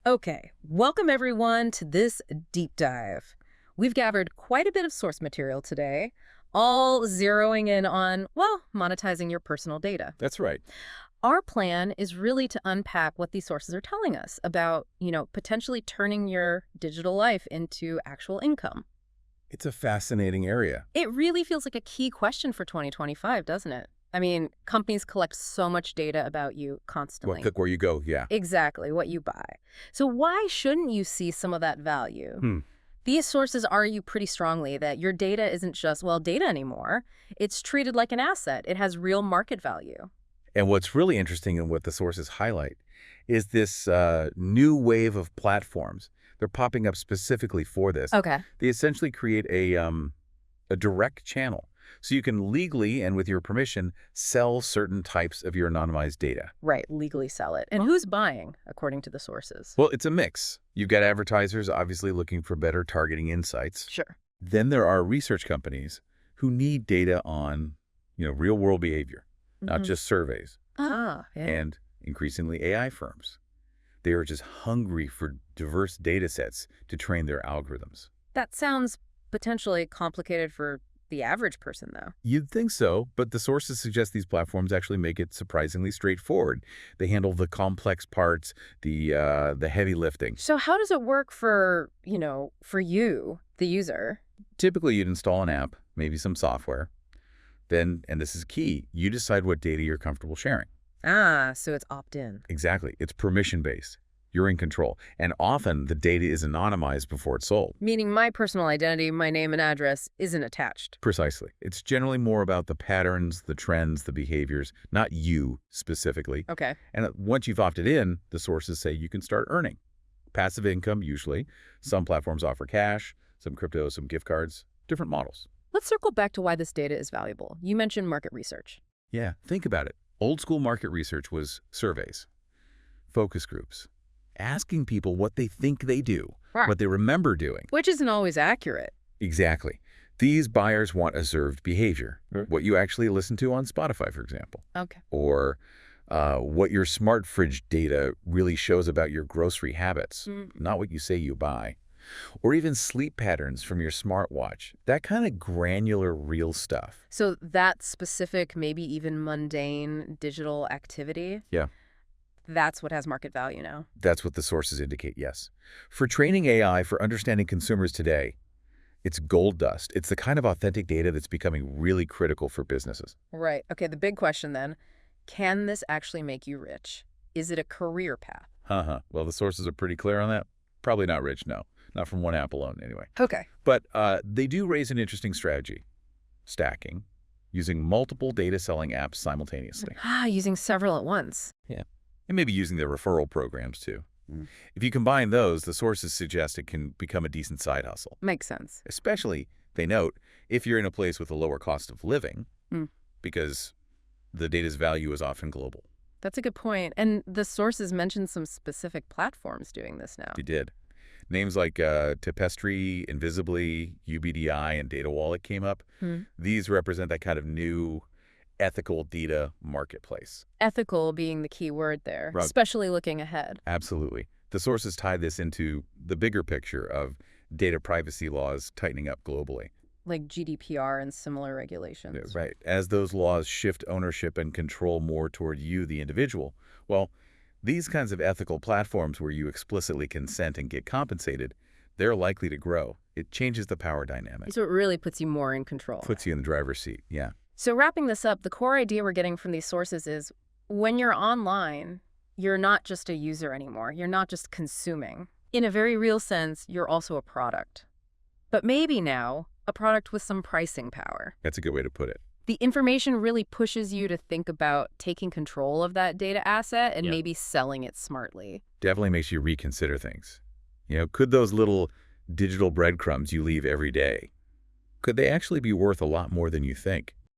Okay, welcome everyone to this deep dive. We've gathered quite a bit of source material today, all zeroing in on, well, monetizing your personal data. That's right. Our plan is really to unpack what these sources are telling us about, potentially turning your digital life into actual income. It's a fascinating area. It really feels like a key question for 2025, doesn't it? I mean, companies collect so much data about you constantly. Click where you go, yeah. Exactly, what you buy. So why shouldn't you see some of that value? These sources argue pretty strongly that your data isn't just, well, data anymore. It's treated like an asset. It has real market value. And what's really interesting and what the sources highlight is this new wave of platforms. They're popping up specifically for this. Okay. They essentially create a direct channel. So you can legally and with your permission sell certain types of your anonymized data. Right, legally sell it. And who's buying, according to the sources? Well, it's a mix. You've got advertisers obviously looking for better targeting insights. Sure. Then there are research companies who need data on, real-world behavior, not just surveys. Yeah. And increasingly AI firms. They are just hungry for diverse data sets to train their algorithms. That sounds potentially complicated for the average person, though. You'd think so, but the sources suggest these platforms actually make it surprisingly straightforward. They handle the complex parts, the heavy lifting. So how does it work for you, the user? Typically, you'd install an app, maybe some software. Then, and this is key, you decide what data you're comfortable sharing. So it's opt-in. Exactly. It's permission-based. You're in control. And often, the data is anonymized before it's sold. Meaning my personal identity, my name and address isn't attached. Precisely. It's generally more about the patterns, the trends, the behaviors, not you specifically. Okay. And once you've opted in, the sources say you can start earning. Passive income, usually. Some platforms offer cash, some crypto, some gift cards, different models. Let's circle back to why this data is valuable. You mentioned market research. Yeah, think about it. Old school market research was surveys, focus groups, asking people what they think they do, what they remember doing. Which isn't always accurate. Exactly. These buyers want observed behavior, what you actually listen to on Spotify, for example. Okay. Or what your smart fridge data really shows about your grocery habits, not what you say you buy. Or even sleep patterns from your smartwatch. That kind of granular, real stuff. So that specific, maybe even mundane digital activity? Yeah. That's what has market value now. That's what the sources indicate, yes. For training AI, for understanding consumers today, it's gold dust. It's the kind of authentic data that's becoming really critical for businesses. Right. Okay, the big question then, can this actually make you rich? Is it a career path? Well, the sources are pretty clear on that. Probably not rich, no. Not from one app alone, anyway. Okay. But they do raise an interesting strategy. Stacking, using multiple data selling apps simultaneously. Using several at once. Yeah. And maybe using their referral programs, too. If you combine those, the sources suggest it can become a decent side hustle. Makes sense. Especially, they note, if you're in a place with a lower cost of living, because the data's value is often global. That's a good point. And the sources mentioned some specific platforms doing this now. They did. Names like Tapestry, Invisibly, UBDI, and DataWallet came up. These represent that kind of new ethical data marketplace. Ethical being the key word there, especially looking ahead. Absolutely. The sources tie this into the bigger picture of data privacy laws tightening up globally. Like GDPR and similar regulations. Right. As those laws shift ownership and control more toward you, the individual, well, these kinds of ethical platforms where you explicitly consent and get compensated, they're likely to grow. It changes the power dynamic. So it really puts you more in control. Puts you in the driver's seat, yeah. So wrapping this up, the core idea we're getting from these sources is when you're online, you're not just a user anymore. You're not just consuming. In a very real sense, you're also a product. But maybe now, a product with some pricing power. That's a good way to put it. The information really pushes you to think about taking control of that data asset and maybe selling it smartly. Definitely makes you reconsider things. Could those little digital breadcrumbs you leave every day, could they actually be worth a lot more than you think?